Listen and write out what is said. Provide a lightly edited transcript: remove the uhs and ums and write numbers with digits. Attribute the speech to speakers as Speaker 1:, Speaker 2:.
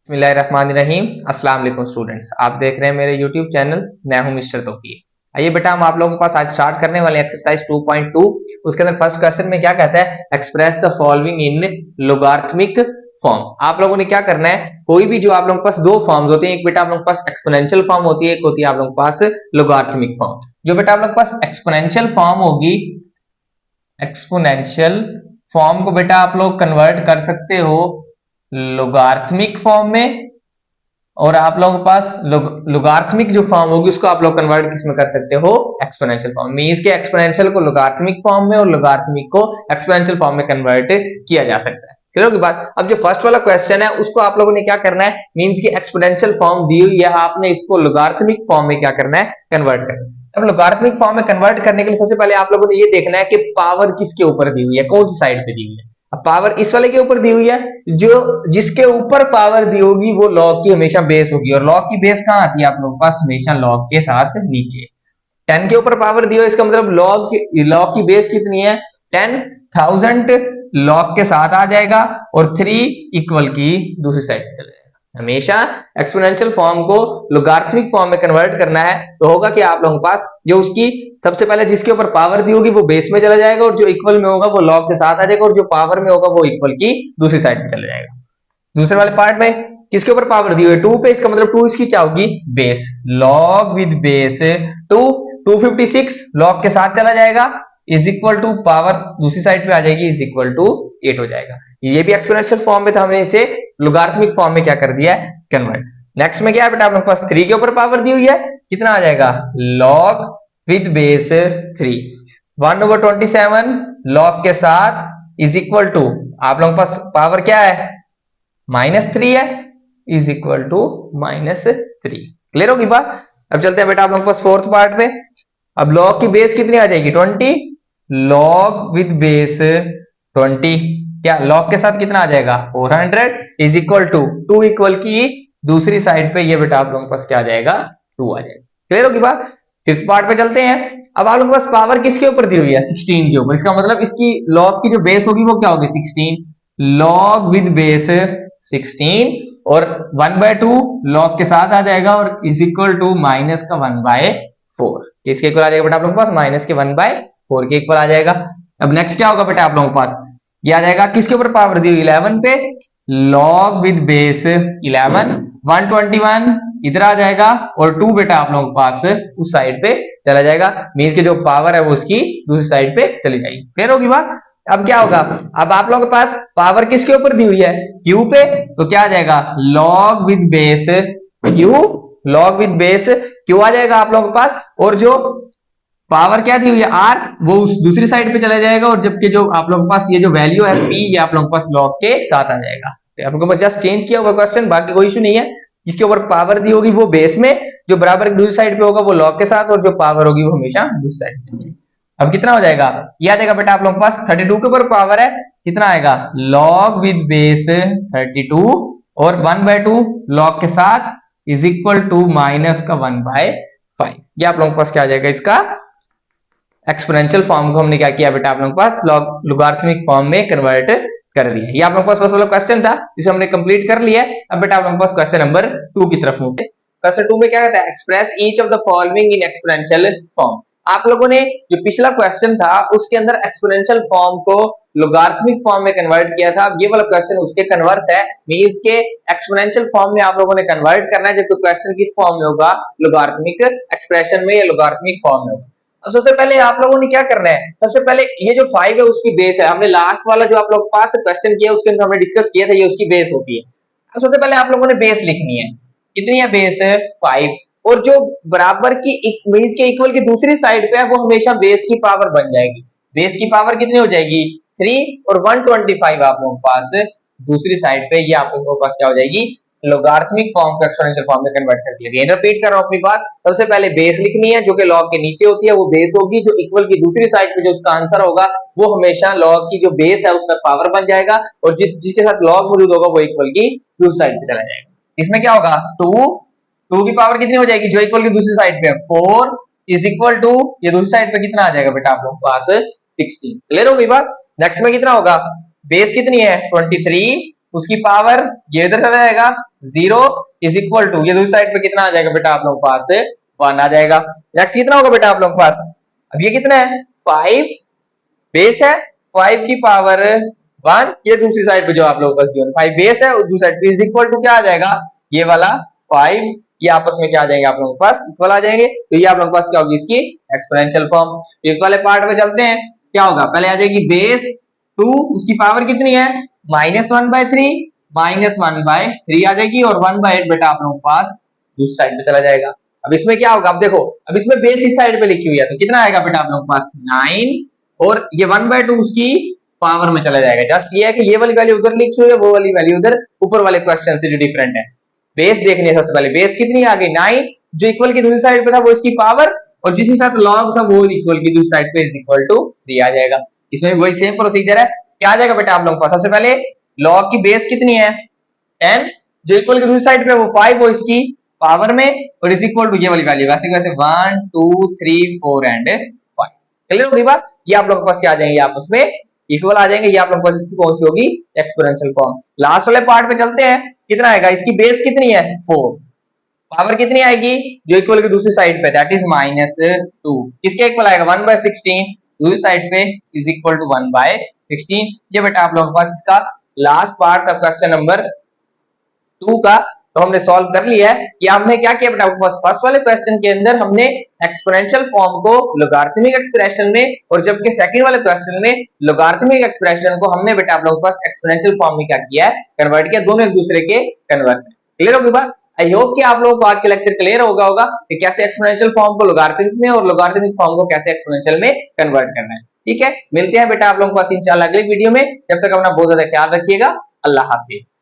Speaker 1: बिस्मिल्लाहिर्रहमानिर्रहीम। अस्सलाम वालेकुम स्टूडेंट्स, आप देख रहे हैं मेरे यूट्यूब चैनल। मैं हूं मिस्टर तौकीर। आइए बेटा, हम आप लोगों के पास आज स्टार्ट करने वाले एक्सरसाइज 2.2। उसके अंदर फर्स्ट क्वेश्चन में क्या कहता है, express the following in logarithmic form. आप लोगों ने क्या करना है, कोई भी जो आप लोगों के पास दो फॉर्म्स होते हैं, एक बेटा आप लोगों के पास एक्सपोनेंशियल फॉर्म होती है, एक होती है आप लोगों के पास लोगारिथमिक फॉर्म। जो बेटा आप लोगों के पास एक्सपोनेंशियल फॉर्म होगी, एक्सपोनेंशियल फॉर्म को बेटा आप लोग कन्वर्ट कर सकते हो लोगारिथमिक फॉर्म में, और आप लोगों के पास लोगारिथमिक जो फॉर्म होगी उसको आप लोग कन्वर्ट किस में कर सकते हो, एक्सपोनेंशियल फॉर्म में। मींस के एक्सपोनेंशियल को लोगारिथमिक फॉर्म में और लोगारिथमिक को एक्सपोनेंशियल फॉर्म में कन्वर्ट किया जा सकता है। क्लियर होगी बात। अब जो फर्स्ट वाला क्वेश्चन है उसको आप लोगों ने क्या करना है, मींस की एक्सपोनेंशियल फॉर्म दी हुई है, आपने इसको लोगारिथमिक फॉर्म में क्या करना है, कन्वर्ट करना है। अब लोगारिथमिक फॉर्म में कन्वर्ट करने के लिए सबसे पहले आप लोगों ने ये देखना है कि पावर किसके ऊपर दी हुई है, कौन सी साइड पे दी हुई है। अब पावर इस वाले के ऊपर दी हुई है, जो जिसके ऊपर पावर दी होगी वो लॉग की हमेशा बेस होगी, और लॉग की बेस कहां आती है आप लोगों के पास, हमेशा लॉग के साथ नीचे। 10 के ऊपर पावर दी हो, इसका मतलब लॉग की बेस कितनी है, 10,000 लॉग के साथ आ जाएगा, और 3 इक्वल की दूसरी साइड पे चले जाएगा। हमेशा एक्सपोनेंशियल फॉर्म को लोगारिथमिक फॉर्म में कन्वर्ट करना है तो होगा कि आप लोगों के पास जो उसकी सबसे पहले जिसके ऊपर पावर दी होगी वो बेस में चला जाएगा, और जो इक्वल में होगा वो लॉग के साथ आ जाएगा, और जो पावर में होगा वो इक्वल की दूसरी साइड पे चला जाएगा। दूसरे वाले पार्ट में किसके ऊपर पावर दी हुई है, 2 पे, इसका मतलब 2 इसकी क्या होगी, base. Log with base 2, 256 log के साथ चला जाएगा, इज इक्वल टू पावर दूसरी साइड पे आ जाएगी, इज इक्वल टू 8 हो जाएगा। ये भी एक्सपोनेंशियल फॉर्म में था, हमने इसे लोगारिथमिक फॉर्म में क्या कर दिया है, कन्वर्ट। नेक्स्ट में क्या है बेटा, आप लोगों के पास 3 के ऊपर पावर दी हुई है, कितना आ जाएगा, लॉग विद बेस 3, 1/27 लॉग के साथ इज इक्वल टू, आप लोगों के पास पावर क्या है, -3 है, इज इक्वल टू -3। क्लियर होगी बात। अब चलते हैं बेटा आप लोगों के पास फोर्थ पार्ट में। अब लॉग की बेस कितनी आ जाएगी, 20, लॉग विद बेस 20, क्या लॉग के साथ कितना आ जाएगा, 400, इज इक्वल टू 2 इक्वल की दूसरी साइड पे ये बेटा आप लोगों के पास क्या आ जाएगा, 2 आ जाएगा। क्लियर होगी बात। फिफ्थ पार्ट पे चलते हैं। अब आप लोगों के पास पावर किसके ऊपर दी हुई है, 16 के ऊपर। इसका मतलब इसकी लॉग की जो बेस होगी वो क्या होगी, 16, लॉग विद बेस 16, और 1/2 लॉग के साथ आ जाएगा, और इज इक्वल टू माइनस का 1/4। किसके इक्वल आ जाएगा बेटा आप लोगों के पास, माइनस के 1/4 के इक्वल आ जाएगा। अब नेक्स्ट क्या होगा बेटा आप लोगों के पास, ये आ जाएगा किसके ऊपर पावर दी हुई, 11 पे, लॉग विद बेस 11, 121 इधर आ जाएगा, और 2 बेटा आप लोगों के पास उस साइड पे चला जाएगा। मींस की जो पावर है वो उसकी दूसरी साइड पे चली जाएगी। क्लियर होगी बात। अब क्या होगा, अब आप लोगों के पास पावर किसके ऊपर दी हुई है, Q पे, तो क्या आ जाएगा, log with base Q, log with base Q आ जाएगा आप लोगों के पास, और जो पावर क्या दी हुई है R, वो उस दूसरी साइड पे चला जाएगा, और जबकि जो आप लोगों के पास ये जो वैल्यू है P, ये आप लोगों के पास लॉग के साथ आ जाएगा। तो आप लोगों के पास जस्ट चेंज किया होगा क्वेश्चन, बाकी कोई इशू नहीं है। जिसके ऊपर पावर दी होगी वो बेस में, जो बराबर दूसरी साइड पे होगा वो लॉग के साथ, और जो पावर होगी वो हमेशा दूसरी साइड पे चलेगी। अब कितना हो जाएगा, ये आ जाएगा बेटा आप लोगों के पास 32 के ऊपर पावर है, कितना आएगा, लॉग विद बेस 32, और 1/2 लॉग के साथ इज इक्वल टू माइनस का 1/5। ये आप लोगों के पास क्या आ जाएगा, इसका एक्सपोनेंशियल फॉर्म को हमने क्या किया बेटा आप लोगों के पास लोगारिथमिक फॉर्म में कन्वर्ट कर दिया। ये आप लोगों के पास फर्स्ट वाला क्वेश्चन था, इसे हमने कंप्लीट कर लिया है। अब बेटा आप लोगों के पास क्वेश्चन नंबर 2 की तरफ मूव। क्वेश्चन 2 में क्या कहता है, express each of the following in exponential form. आप लोगों ने जो पिछला क्वेश्चन था उसके अंदर एक्सपोनेंशियल फॉर्म को लोगारिथमिक फॉर्म में कन्वर्ट किया था। अब ये वाला क्वेश्चन उसके कन्वर्स है, मींस के एक्सपोनेंशियल फॉर्म में आप लोगों ने कन्वर्ट करना है, जबकि क्वेश्चन किस फॉर्म में होगा, लोगारिथमिक एक्सप्रेशन में या लोगारिथमिक फॉर्म में होगा। अब सबसे पहले आप लोगों ने क्या करना है, सबसे पहले ये जो 5 है उसकी बेस है, हमने लास्ट वाला जो आप लोगों के पास क्वेश्चन किया उसके अंदर हमने डिस्कस किया था, ये उसकी बेस होती है। अब सबसे पहले आप लोगों ने बेस लिखनी है, कितनी है बेस है 5, और जो बराबर की मींस के इक्वल की दूसरी साइड पे है वो हमेशा बेस की पावर बन जाएगी। बेस की पावर कितनी हो जाएगी, 3, और 125 आप लोगों के पास दूसरी साइड पे, ये आप लोगों के पास क्या हो जाएगी, लोगारिथमिक फॉर्म को एक्सपोनेंशियल फॉर्म में कन्वर्ट कर दिया। रिपीट कर रहा हूं अपनी बात, सबसे पहले बेस लिखनी है जो कि लॉग के नीचे होती है, वो बेस होगी, जो इक्वल की दूसरी साइड पे जो उसका आंसर होगा वो हमेशा लॉग की जो बेस है उसका पावर बन जाएगा, और जिसके साथ लॉग मौजूद होगा वो इक्वल की दूसरी साइड पे चला जाएगा। इसमें क्या होगा, 2 की पावर कितनी हो जाएगी, जो इक्वल की दूसरी साइड पे है 4, इज इक्वल टू ये दूसरी साइड पे कितना आ जाएगा बेटा आप लोगों के पास 16। क्लियर हो गई बात। नेक्स्ट में कितना होगा, बेस कितनी है 23, उसकी पावर ये इधर चला जाएगा, 0 इज इक्वल टू, ये दूसरी साइड पे कितना आ जाएगा बेटा आप लोगों के पास 1 आ जाएगा। नेक्स्ट कितना होगा बेटा आप लोगों के पास, अब ये कितना है 5 बेस है 5 की पावर 1, ये दूसरी साइड पे जो आप लोगों के पास गिवन 5 बेस है और दूसरी साइड पे इज इक्वल टू क्या आ जाएगा, ये वाला 5, ये आपस में क्या आ जाएंगे आप लोगों के पास इक्वल आ जाएंगे। तो ये आप लोगों के पास क्या होगी इसकी एक्सपोनेंशियल फॉर्म। इस वाले पार्ट में चलते हैं, क्या होगा, पहले आ जाएगी बेस 2, उसकी पावर कितनी है -1/3, -1/3 आ जाएगी और 1/8 बेटा आप लोगों के पास दूसरी साइड पे चला जाएगा। अब इसमें क्या होगा, अब देखो अब इसमें बेस इस साइड पे लिखी हुई है तो कितना आएगा बेटा आप लोगों के पास 9 और ये 1/2 उसकी पावर में चला जाएगा। जस्ट ये है कि ये वाली वैल्यू उधर लिखी हुई है, वो वाली वैल्यू उधर ऊपर वाले क्वेश्चन से जो डिफरेंट है। बेस देखनी है सबसे पहले, बेस कितनी आ गई 9, जो इक्वल की दूसरी साइड पे था वो इसकी पावर और जिसके साथ लॉग था वो इक्वल की दूसरी साइड पे इज इक्वल टू 3 आ जाएगा। इसमें वही सेम प्रोसीजर है, क्या आ जाएगा बेटा आप लोगों के पास, सबसे पहले लॉग की बेस कितनी है 10, जो इक्वल की दूसरी साइड पे वो 5 वो इसकी पावर में और इज इक्वल टू ये वाली वैल्यू वैसे वैसे 1 2 3 4 एंड 5। क्लियर होगी बात, ये आप लोगों के पास क्या आ जाएंगे आपस में इक्वल आ जाएंगे। ये आप लोगों के पास इसकी कौन सी होगी एक्सपोनेंशियल फॉर्म। लास्ट वाले पार्ट पे चलते हैं, कितना आएगा, इसकी बेस कितनी है 4, पावर कितनी आएगी जो इक्वल की दूसरी साइड पे दैट इज -2, किसके इक्वल आएगा 1/16, दूसरी साइड पे इज इक्वल टू 1/16। ये बेटा आप लोगों के पास इसका लास्ट पार्ट का क्वेश्चन नंबर 2 का तो हमने सॉल्व कर लिया है। कि हमने क्या किया बेटा आपके पास, फर्स्ट वाले क्वेश्चन के अंदर हमने एक्सपोनेंशियल फॉर्म को लोगारिथमिक एक्सप्रेशन में और जबकि सेकंड वाले क्वेश्चन में लोगारिथमिक एक्सप्रेशन को हमने बेटा आप लोगों के पास एक्सपोनेंशियल फॉर्म में क्या किया है, कन्वर्ट किया, दोनों एक दूसरे के कन्वर्स है। क्लियर होगी बात, आई होप कि आप लोगों को आज के लेक्चर क्लियर होगा कि कैसे एक्सपोनेंशियल फॉर्म को लोगारिथमिक में और लोगारिथमिक फॉर्म को कैसे एक्सपोनेंशियल में कन्वर्ट करना है। ठीक है, मिलते हैं बेटा आप लोगों के पास इंशाल्लाह अगले वीडियो में, जब तक अपना बहुत ज्यादा ख्याल रखिएगा, अल्लाह हाफिज।